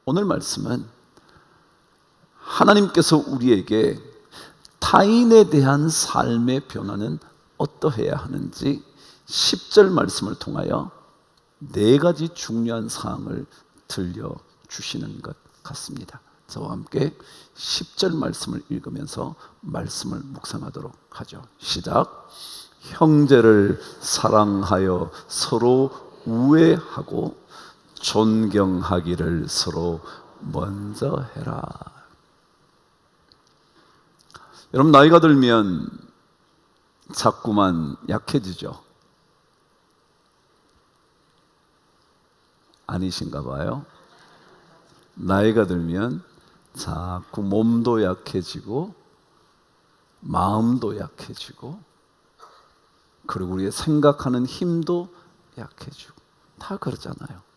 오늘 말씀은 하나님께서 우리에게 타인에 대한 삶의 변화는 어떠해야 하는지 10절 말씀을 통하여 4가지 중요한 사항을 들려주시는 것 같습니다. 저와 함께 10절 말씀을 읽으면서 말씀을 묵상하도록 하죠. 시작. 형제를 사랑하여 서로 우애하고 존경하기를 서로 먼저 해라. 여러분, 나이가 들면 자꾸만 약해지죠? 아니신가 봐요. 나이가 들면 자꾸 몸도 약해지고 마음도 약해지고 그리고 우리의 생각하는 힘도 약해지고 다 그러잖아요.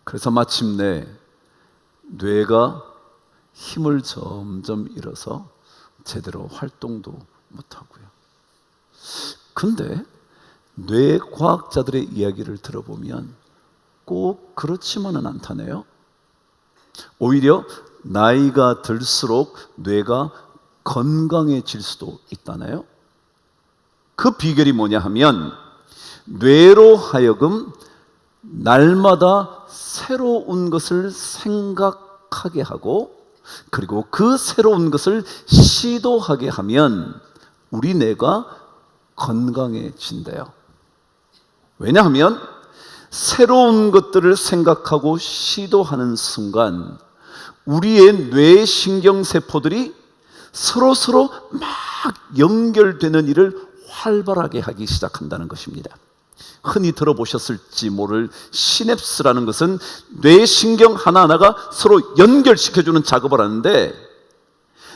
그래서 마침내 뇌가 힘을 점점 잃어서 제대로 활동도 못하고요. 근데 뇌과학자들의 이야기를 들어보면 꼭 그렇지만은 않다네요. 오히려 나이가 들수록 뇌가 건강해질 수도 있다네요. 그 비결이 뭐냐 하면 뇌로 하여금 날마다 새로운 것을 생각하게 하고 그리고 그 새로운 것을 시도하게 하면 우리 뇌가 건강해진대요. 왜냐하면 새로운 것들을 생각하고 시도하는 순간 우리의 뇌 신경세포들이 서로 막 연결되는 일을 활발하게 하기 시작한다는 것입니다. 흔히 들어보셨을지 모를 시냅스라는 것은 뇌신경 하나하나가 서로 연결시켜주는 작업을 하는데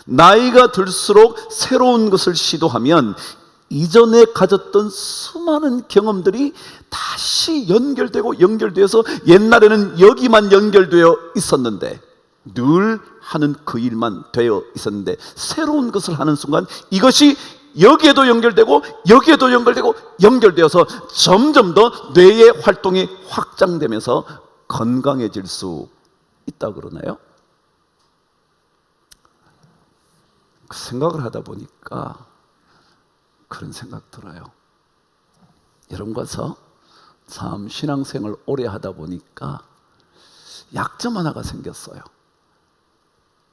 나이가 들수록 새로운 것을 시도하면 이전에 가졌던 수많은 경험들이 다시 연결되어서 옛날에는 여기만 연결되어 있었는데 늘 하는 그 일만 되어 있었는데 새로운 것을 하는 순간 이것이 여기에도 연결되고 여기에도 연결되어서 점점 더 뇌의 활동이 확장되면서 건강해질 수 있다고 그러나요? 그 생각을 하다 보니까 그런 생각 들어요. 여러분 가서 참 신앙생활 오래 하다 보니까 약점 하나가 생겼어요.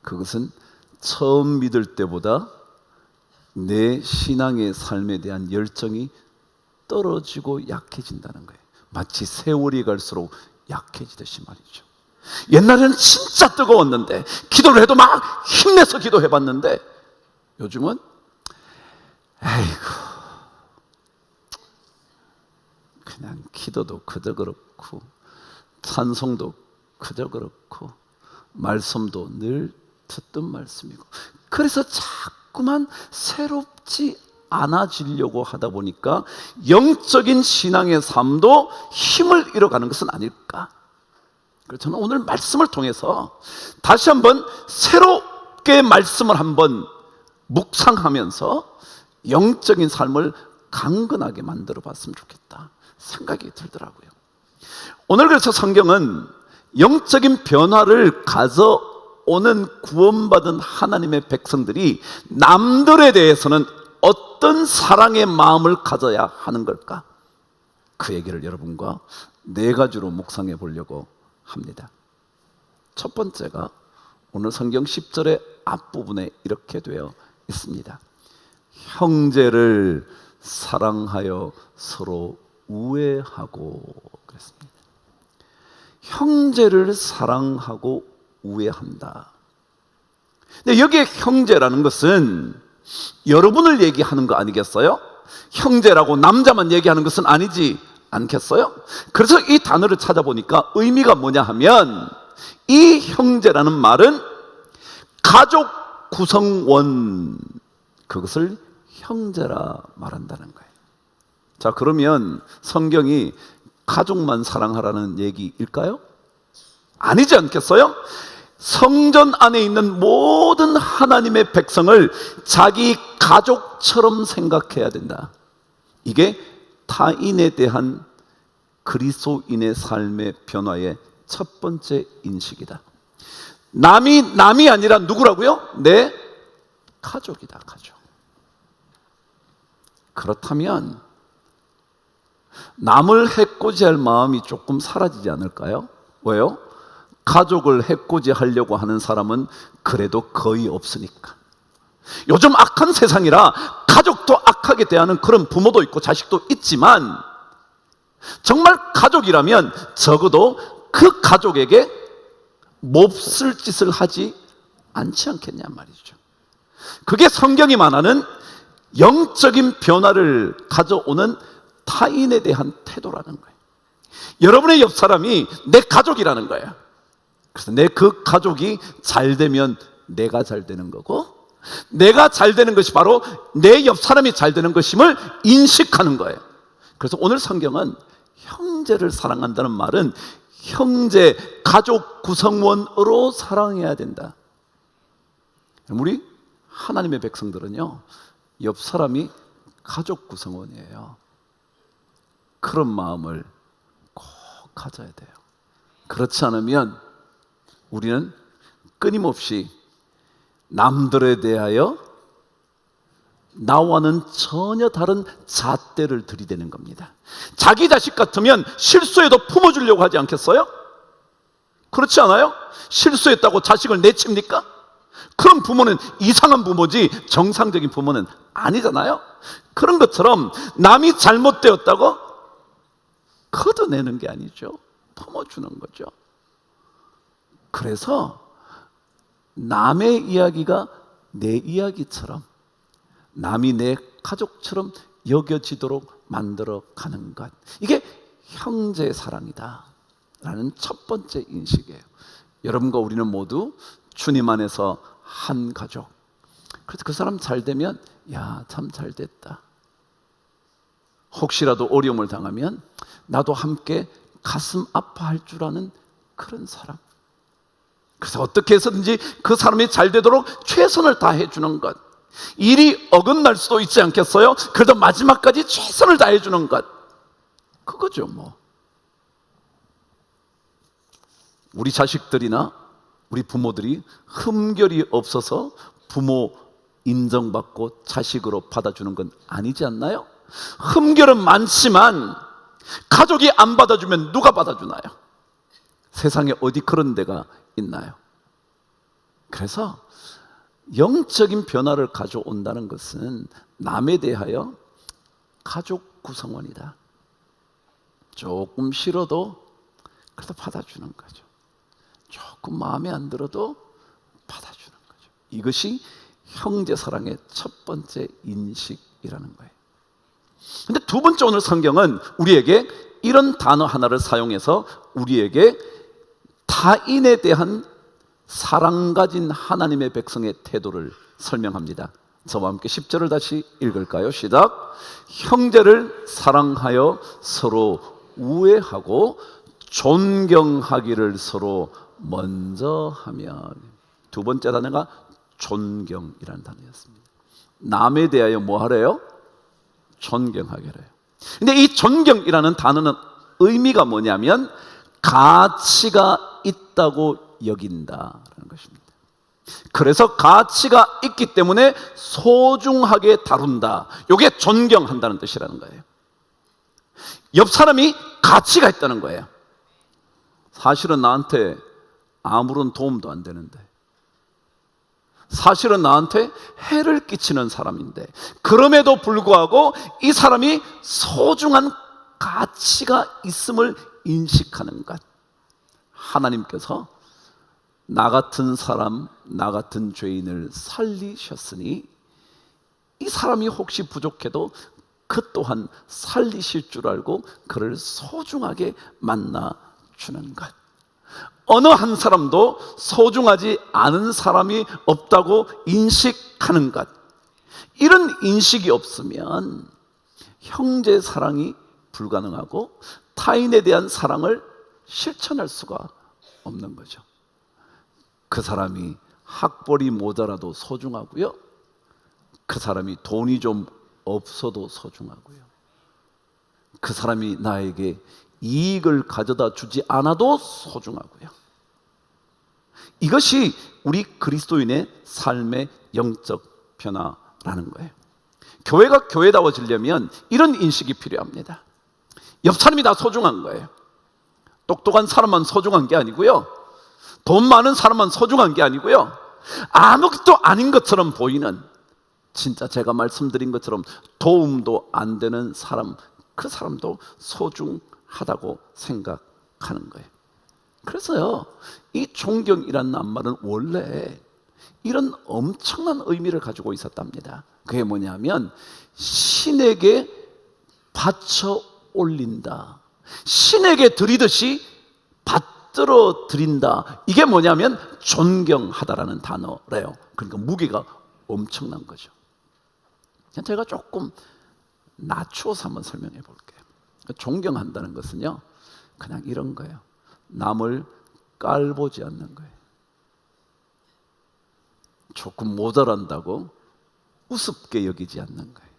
그것은 처음 믿을 때보다 내 신앙의 삶에 대한 열정이 떨어지고 약해진다는 거예요. 마치 세월이 갈수록 약해지듯이 말이죠. 옛날에는 진짜 뜨거웠는데 기도를 해도 막 힘내서 기도해봤는데 요즘은 에이구 그냥 기도도 그저 그렇고 찬송도 그저 그렇고 말씀도 늘 듣던 말씀이고 그래서 자꾸만 새롭지 않아지려고 하다 보니까 영적인 신앙의 삶도 힘을 잃어가는 것은 아닐까. 그래서 저는 오늘 말씀을 통해서 다시 한번 새롭게 말씀을 한번 묵상하면서 영적인 삶을 강건하게 만들어 봤으면 좋겠다 생각이 들더라고요. 오늘 그래서 성경은 영적인 변화를 가져오는 구원받은 하나님의 백성들이 남들에 대해서는 어떤 사랑의 마음을 가져야 하는 걸까? 그 얘기를 여러분과 4가지로 묵상해 보려고 합니다. 첫 번째가 오늘 성경 10절의 앞부분에 이렇게 되어 있습니다. 형제를 사랑하여 서로 우애하고 그랬습니다. 형제를 사랑하고 우애한다. 근데 여기에 형제라는 것은 여러분을 얘기하는 거 아니겠어요? 형제라고 남자만 얘기하는 것은 아니지 않겠어요? 그래서 이 단어를 찾아보니까 의미가 뭐냐 하면 이 형제라는 말은 가족 구성원, 그것을 형제라 말한다는 거예요. 자, 그러면 성경이 가족만 사랑하라는 얘기일까요? 아니지 않겠어요? 성전 안에 있는 모든 하나님의 백성을 자기 가족처럼 생각해야 된다. 이게 타인에 대한 그리스도인의 삶의 변화의 첫 번째 인식이다. 남이 아니라 누구라고요? 내 가족이다, 가족. 그렇다면 남을 해코지할 마음이 조금 사라지지 않을까요? 왜요? 가족을 해코지하려고 하는 사람은 그래도 거의 없으니까. 요즘 악한 세상이라 가족도 악하게 대하는 그런 부모도 있고 자식도 있지만, 정말 가족이라면 적어도 그 가족에게 몹쓸 짓을 하지 않지 않겠냐 말이죠. 그게 성경이 말하는 영적인 변화를 가져오는 타인에 대한 태도라는 거예요. 여러분의 옆 사람이 내 가족이라는 거예요. 그래서 내 그 가족이 잘 되면 내가 잘 되는 거고, 내가 잘 되는 것이 바로 내 옆 사람이 잘 되는 것임을 인식하는 거예요. 그래서 오늘 성경은 형제를 사랑한다는 말은 형제, 가족 구성원으로 사랑해야 된다. 우리 하나님의 백성들은요, 옆 사람이 가족 구성원이에요. 그런 마음을 꼭 가져야 돼요. 그렇지 않으면 우리는 끊임없이 남들에 대하여 나와는 전혀 다른 잣대를 들이대는 겁니다. 자기 자식 같으면 실수해도 품어주려고 하지 않겠어요? 그렇지 않아요? 실수했다고 자식을 내칩니까? 그런 부모는 이상한 부모지 정상적인 부모는 아니잖아요. 그런 것처럼 남이 잘못되었다고 걷어내는 게 아니죠. 품어주는 거죠. 그래서 남의 이야기가 내 이야기처럼, 남이 내 가족처럼 여겨지도록 만들어 가는 것, 이게 형제 사랑이다 라는 첫 번째 인식이에요. 여러분과 우리는 모두 주님 안에서 한 가족. 그래서 그 사람 잘 되면 야, 참 잘 됐다. 혹시라도 어려움을 당하면 나도 함께 가슴 아파할 줄 아는 그런 사람. 그래서 어떻게 해서든지 그 사람이 잘 되도록 최선을 다해 주는 것. 일이 어긋날 수도 있지 않겠어요? 그래도 마지막까지 최선을 다해 주는 것. 그거죠 뭐. 우리 자식들이나 우리 부모들이 흠결이 없어서 부모 인정받고 자식으로 받아주는 건 아니지 않나요? 흠결은 많지만 가족이 안 받아주면 누가 받아주나요? 세상에 어디 그런 데가 있나요? 그래서 영적인 변화를 가져온다는 것은 남에 대하여 가족 구성원이다. 조금 싫어도 그래도 받아주는 거죠. 조금 마음에 안 들어도 받아주는 거죠. 이것이 형제 사랑의 첫 번째 인식이라는 거예요. 근데 두 번째, 오늘 성경은 우리에게 이런 단어 하나를 사용해서 우리에게 타인에 대한 사랑 가진 하나님의 백성의 태도를 설명합니다. 저와 함께 10절을 다시 읽을까요? 시작. 형제를 사랑하여 서로 우애하고 존경하기를 서로 먼저 하며. 두 번째 단어가 존경이라는 단어였습니다. 남에 대하여 뭐 하래요? 존경하기래요. 근데 이 존경이라는 단어는 의미가 뭐냐면 가치가 있다고 여긴다라는 것입니다. 그래서 가치가 있기 때문에 소중하게 다룬다. 이게 존경한다는 뜻이라는 거예요. 옆 사람이 가치가 있다는 거예요. 사실은 나한테 아무런 도움도 안 되는데, 사실은 나한테 해를 끼치는 사람인데, 그럼에도 불구하고 이 사람이 소중한 가치가 있음을 인식하는 것. 하나님께서 나 같은 사람, 나 같은 죄인을 살리셨으니 이 사람이 혹시 부족해도 그 또한 살리실 줄 알고 그를 소중하게 만나주는 것. 어느 한 사람도 소중하지 않은 사람이 없다고 인식하는 것. 이런 인식이 없으면 형제 사랑이 불가능하고 타인에 대한 사랑을 실천할 수가 없는 거죠. 그 사람이 학벌이 모자라도 소중하고요, 그 사람이 돈이 좀 없어도 소중하고요, 그 사람이 나에게 이익을 가져다 주지 않아도 소중하고요. 이것이 우리 그리스도인의 삶의 영적 변화라는 거예요. 교회가 교회다워지려면 이런 인식이 필요합니다. 옆 사람이 다 소중한 거예요. 똑똑한 사람만 소중한 게 아니고요, 돈 많은 사람만 소중한 게 아니고요, 아무것도 아닌 것처럼 보이는, 진짜 제가 말씀드린 것처럼 도움도 안 되는 사람, 그 사람도 소중하다고 생각하는 거예요. 그래서요, 이 존경이라는 말은 원래 이런 엄청난 의미를 가지고 있었답니다. 그게 뭐냐면 신에게 바쳐 올린다, 신에게 드리듯이 받들어 드린다. 이게 뭐냐면 존경하다라는 단어래요. 그러니까 무게가 엄청난 거죠. 제가 조금 낮추어서 한번 설명해 볼게요. 존경한다는 것은요, 그냥 이런 거예요. 남을 깔보지 않는 거예요. 조금 모자란다고 우습게 여기지 않는 거예요.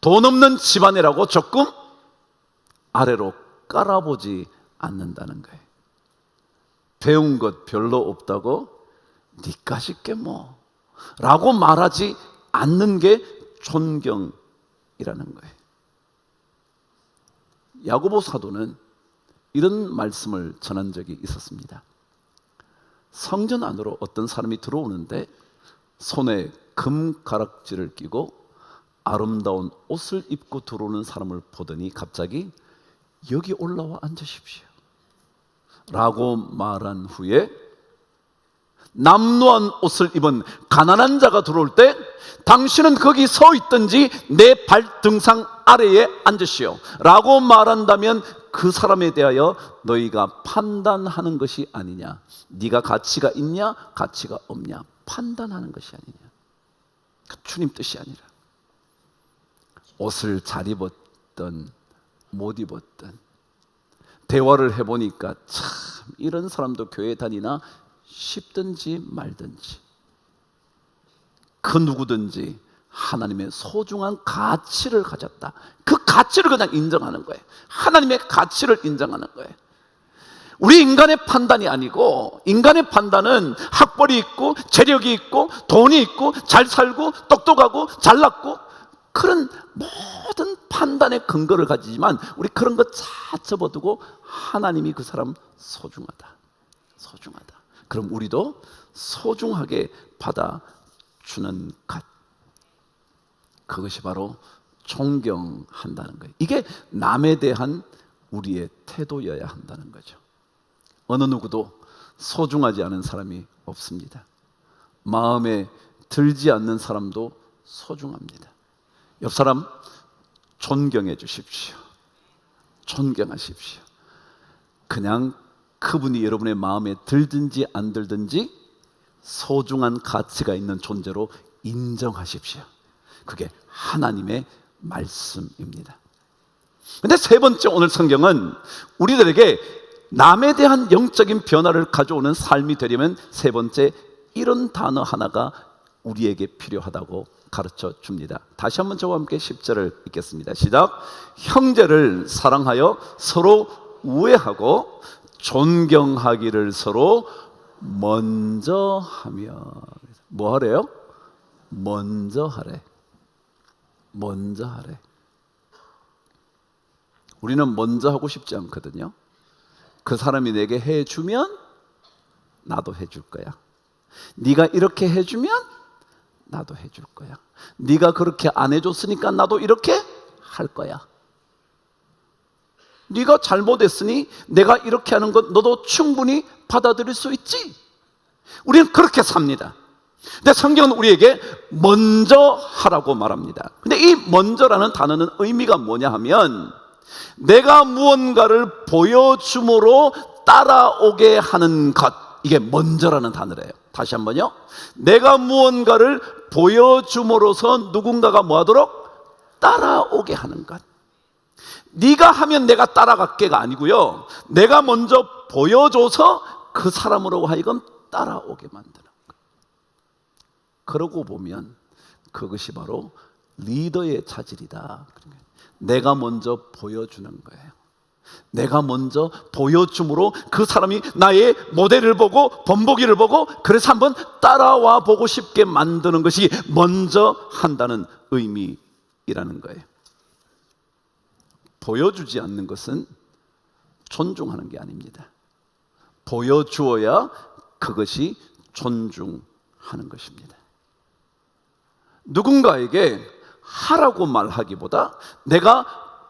돈 없는 집안이라고 조금 아래로 깔아보지 않는다는 거예요. 배운 것 별로 없다고 니까 싶게 뭐 라고 말하지 않는 게 존경이라는 거예요. 야고보 사도는 이런 말씀을 전한 적이 있었습니다. 성전 안으로 어떤 사람이 들어오는데 손에 금가락지를 끼고 아름다운 옷을 입고 들어오는 사람을 보더니 갑자기 여기 올라와 앉으십시오 라고 말한 후에 남루한 옷을 입은 가난한 자가 들어올 때 당신은 거기 서 있든지 내 발등상 아래에 앉으시오 라고 말한다면 그 사람에 대하여 너희가 판단하는 것이 아니냐, 네가 가치가 있냐 가치가 없냐 판단하는 것이 아니냐. 그 주님 뜻이 아니라 옷을 잘 입었든 못 입었든 대화를 해보니까 참 이런 사람도 교회 다니나 싶든지 말든지 그 누구든지 하나님의 소중한 가치를 가졌다. 그 가치를 그냥 인정하는 거예요. 하나님의 가치를 인정하는 거예요. 우리 인간의 판단이 아니고, 인간의 판단은 학벌이 있고 재력이 있고 돈이 있고 잘 살고 똑똑하고 잘났고 그런 모든 판단의 근거를 가지지만 우리 그런 것 다 접어두고 하나님이 그 사람 소중하다, 소중하다. 그럼 우리도 소중하게 받아주는 것, 그것이 바로 존경한다는 거예요. 이게 남에 대한 우리의 태도여야 한다는 거죠. 어느 누구도 소중하지 않은 사람이 없습니다. 마음에 들지 않는 사람도 소중합니다. 옆 사람 존경해 주십시오. 존경하십시오. 그냥 그분이 여러분의 마음에 들든지 안 들든지 소중한 가치가 있는 존재로 인정하십시오. 그게 하나님의 말씀입니다. 근데 세 번째, 오늘 성경은 우리들에게 남에 대한 영적인 변화를 가져오는 삶이 되려면 세 번째, 이런 단어 하나가 우리에게 필요하다고 가르쳐 줍니다. 다시 한번 저와 함께 10절을 읽겠습니다. 시작. 형제를 사랑하여 서로 우애하고 존경하기를 서로 먼저 하며. 뭐 하래요? 먼저 하래. 먼저 하래. 우리는 먼저 하고 싶지 않거든요. 그 사람이 내게 해주면 나도 해줄 거야. 네가 이렇게 해주면 나도 해줄 거야. 네가 그렇게 안 해줬으니까 나도 이렇게 할 거야. 네가 잘못했으니 내가 이렇게 하는 것 너도 충분히 받아들일 수 있지. 우리는 그렇게 삽니다. 근데 성경은 우리에게 먼저 하라고 말합니다. 근데 이 먼저라는 단어는 의미가 뭐냐 하면 내가 무언가를 보여줌으로 따라오게 하는 것, 이게 먼저라는 단어래요. 다시 한번요. 내가 무언가를 보여줌으로써 누군가가 뭐하도록? 따라오게 하는 것. 네가 하면 내가 따라갈게가 아니고요, 내가 먼저 보여줘서 그 사람으로 하여금 따라오게 만드는 것. 그러고 보면 그것이 바로 리더의 차질이다. 내가 먼저 보여주는 거예요. 내가 먼저 보여줌으로 그 사람이 나의 모델을 보고 본보기를 보고 그래서 한번 따라와 보고 싶게 만드는 것이 먼저 한다는 의미라는 거예요. 보여주지 않는 것은 존중하는 게 아닙니다. 보여주어야 그것이 존중하는 것입니다. 누군가에게 하라고 말하기보다 내가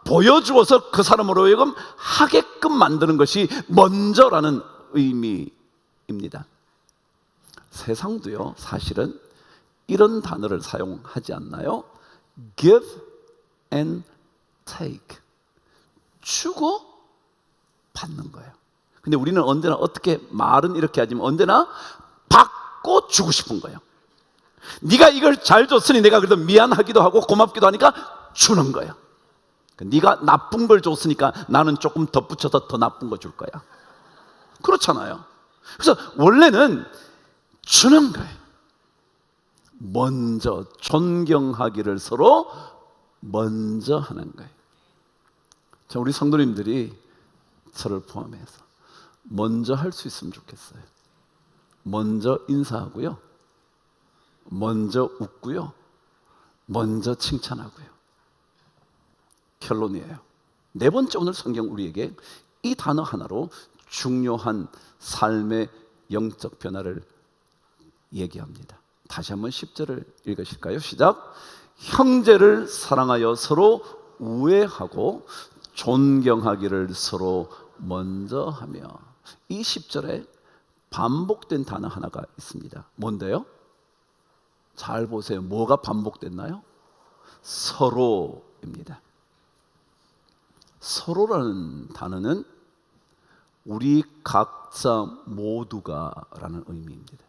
보여주어서 그 사람으로 하여금 하게끔 만드는 것이 먼저라는 의미입니다. 세상도요, 사실은 이런 단어를 사용하지 않나요? Give and take. 주고 받는 거예요. 근데 우리는 언제나 어떻게 말은 이렇게 하지만 언제나 받고 주고 싶은 거예요. 네가 이걸 잘 줬으니 내가 그래도 미안하기도 하고 고맙기도 하니까 주는 거예요. 네가 나쁜 걸 줬으니까 나는 조금 덧붙여서 더 나쁜 거 줄 거야. 그렇잖아요. 그래서 원래는 주는 거예요. 먼저 존경하기를 서로 먼저 하는 거예요. 자, 우리 성도님들이 저를 포함해서 먼저 할 수 있으면 좋겠어요. 먼저 인사하고요, 먼저 웃고요, 먼저 칭찬하고요. 결론이에요. 네 번째, 오늘 성경 우리에게 이 단어 하나로 중요한 삶의 영적 변화를 얘기합니다. 다시 한번 10절을 읽으실까요? 시작. 형제를 사랑하여 서로 우애하고 존경하기를 서로 먼저 하며. 이 10절에 반복된 단어 하나가 있습니다. 뭔데요? 잘 보세요. 뭐가 반복됐나요? 서로입니다. 서로라는 단어는 우리 각자 모두가 라는 의미입니다.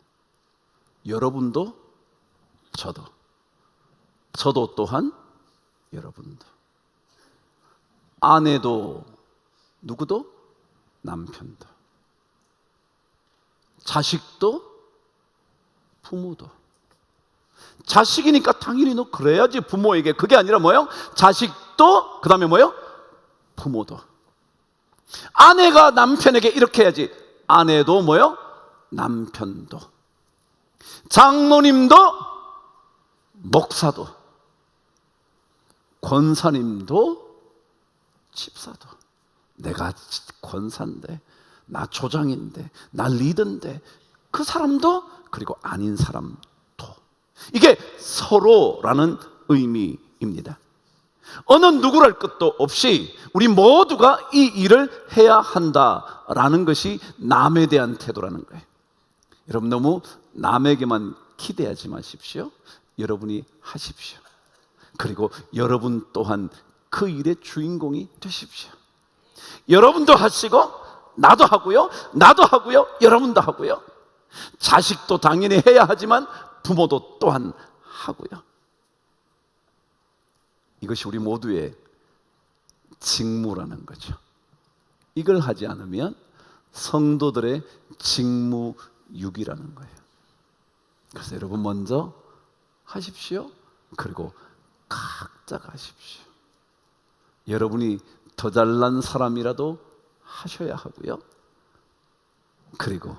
여러분도 저도 또한 여러분도, 아내도 누구도 남편도, 자식도 부모도. 자식이니까 당연히 너 그래야지 부모에게. 그게 아니라 뭐예요? 자식도 그 다음에 뭐예요? 부모도. 아내가 남편에게 이렇게 해야지 아내도 뭐예요? 남편도. 장로님도 목사도 권사님도 집사도. 내가 권사인데, 나 조장인데, 나 리더인데, 그 사람도, 그리고 아닌 사람도. 이게 서로라는 의미입니다. 어느 누구랄 것도 없이 우리 모두가 이 일을 해야 한다라는 것이 남에 대한 태도라는 거예요. 여러분, 너무 남에게만 기대하지 마십시오. 여러분이 하십시오. 그리고 여러분 또한 그 일의 주인공이 되십시오. 여러분도 하시고 나도 하고요, 나도 하고요, 여러분도 하고요. 자식도 당연히 해야 하지만 부모도 또한 하고요. 이것이 우리 모두의 직무라는 거죠. 이걸 하지 않으면 성도들의 직무유기라는 거예요. 그래서 여러분 먼저 하십시오. 그리고 각자가 하십시오. 여러분이 더 잘난 사람이라도 하셔야 하고요. 그리고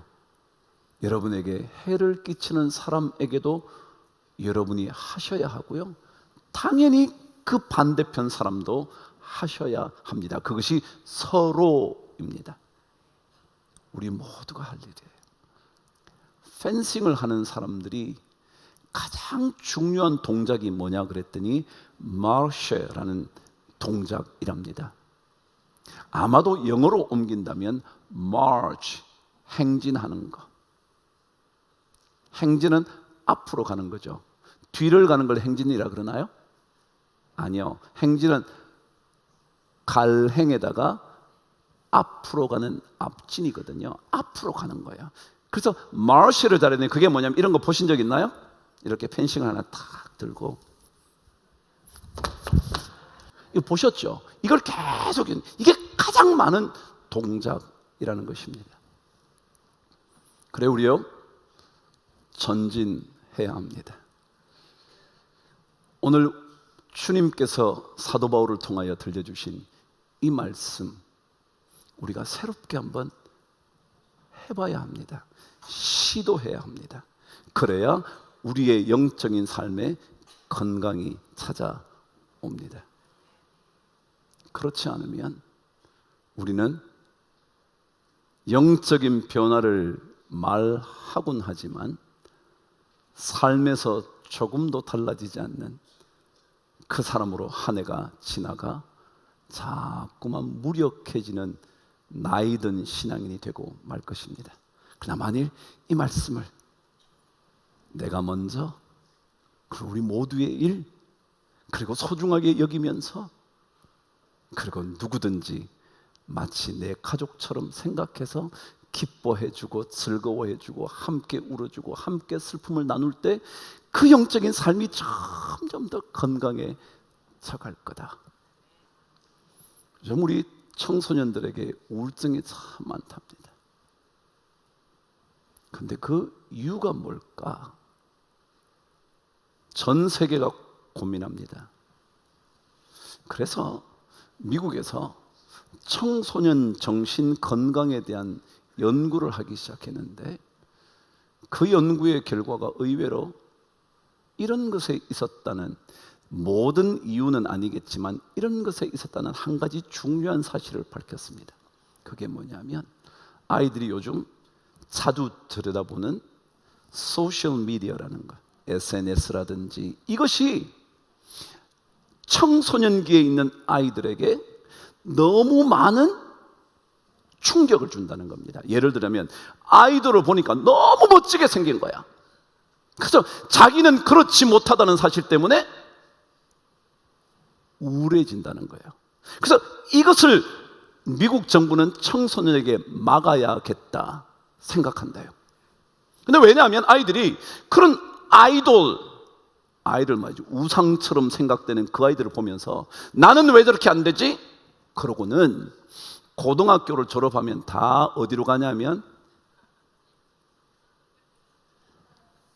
여러분에게 해를 끼치는 사람에게도 여러분이 하셔야 하고요. 당연히 그 반대편 사람도 하셔야 합니다. 그것이 서로입니다. 우리 모두가 할 일이에요. 펜싱을 하는 사람들이 가장 중요한 동작이 뭐냐 그랬더니 마르쉐라는 동작이랍니다. 아마도 영어로 옮긴다면 march, 행진하는 거. 행진은 앞으로 가는 거죠. 뒤를 가는 걸 행진이라 그러나요? 아니요. 행진은 갈행에다가 앞으로 가는 앞진이거든요. 앞으로 가는 거예요. 그래서 마르시를 잘했네. 그게 뭐냐면 이런 거 보신 적 있나요? 이렇게 펜싱을 하나 탁 들고, 이거 보셨죠? 이걸 계속, 이게 가장 많은 동작이라는 것입니다. 그래, 우리요 전진해야 합니다. 오늘 주님께서 사도 바울을 통하여 들려주신 이 말씀, 우리가 새롭게 한번 해봐야 합니다. 시도해야 합니다. 그래야 우리의 영적인 삶에 건강이 찾아옵니다. 그렇지 않으면 우리는 영적인 변화를 말하곤 하지만 삶에서 조금도 달라지지 않는 그 사람으로 한 해가 지나가 자꾸만 무력해지는 나이든 신앙인이 되고 말 것입니다. 그러나 만일 이 말씀을 내가 먼저, 그리고 우리 모두의 일, 그리고 소중하게 여기면서, 그리고 누구든지 마치 내 가족처럼 생각해서 기뻐해주고 즐거워해주고 함께 울어주고 함께 슬픔을 나눌 때 그 영적인 삶이 점점 더 건강해져 갈 거다. 요즘 우리 청소년들에게 우울증이 참 많답니다. 근데 그 이유가 뭘까? 전 세계가 고민합니다. 그래서 미국에서 청소년 정신 건강에 대한 연구를 하기 시작했는데 그 연구의 결과가 의외로 이런 것에 있었다는, 모든 이유는 아니겠지만 이런 것에 있었다는 한 가지 중요한 사실을 밝혔습니다. 그게 뭐냐면 아이들이 요즘 자주 들여다보는 소셜미디어라는 것, SNS라든지 이것이 청소년기에 있는 아이들에게 너무 많은 충격을 준다는 겁니다. 예를 들면 아이돌을 보니까 너무 멋지게 생긴 거야. 그래서 자기는 그렇지 못하다는 사실 때문에 우울해진다는 거예요. 그래서 이것을 미국 정부는 청소년에게 막아야겠다 생각한대요. 근데 왜냐하면 아이들이 그런 아이돌 말이죠, 우상처럼 생각되는 그 아이들을 보면서 나는 왜 저렇게 안 되지? 그러고는 고등학교를 졸업하면 다 어디로 가냐면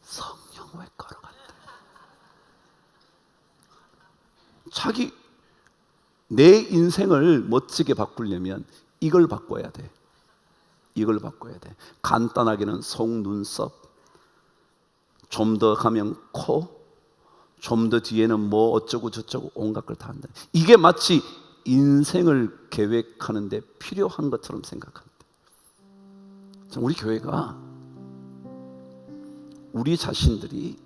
성형외과로 간다. 자기 내 인생을 멋지게 바꾸려면 이걸 바꿔야 돼. 이걸 바꿔야 돼. 간단하게는 속눈썹, 좀 더 가면 코, 좀 더 뒤에는 뭐 어쩌고 저쩌고 온갖 걸 다 한다. 이게 마치 인생을 계획하는 데 필요한 것처럼 생각합니다. 우리 교회가 우리 자신들이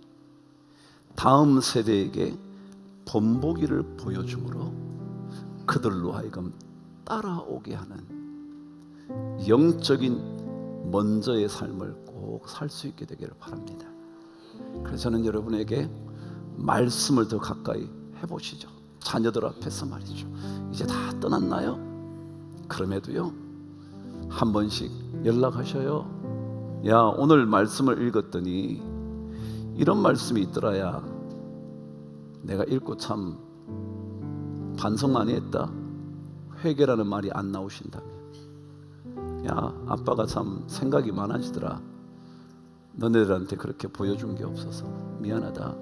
다음 세대에게 본보기를 보여줌으로 그들로 하여금 따라오게 하는 영적인 먼저의 삶을 꼭 살 수 있게 되기를 바랍니다. 그래서 저는 여러분에게 말씀을 더 가까이 해보시죠. 자녀들 앞에서 말이죠. 이제 다 떠났나요? 그럼에도요, 한 번씩 연락하셔요. 야, 오늘 말씀을 읽었더니 이런 말씀이 있더라야. 내가 읽고 참 반성 많이 했다. 회개라는 말이 안 나오신다며. 야, 아빠가 참 생각이 많아지더라. 너네들한테 그렇게 보여준 게 없어서 미안하다.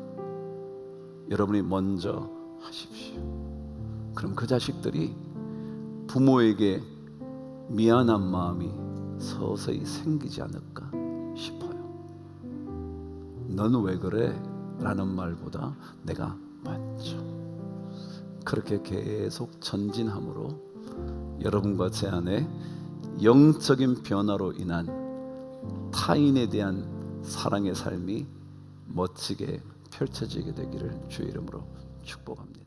여러분이 먼저 하십시오. 그럼 그 자식들이 부모에게 미안한 마음이 서서히 생기지 않을까 싶어요. 너는 왜 그래? 라는 말보다 내가 먼저, 그렇게 계속 전진함으로 여러분과 제 안에 영적인 변화로 인한 타인에 대한 사랑의 삶이 멋지게 펼쳐지게 되기를 주의 이름으로 축복합니다.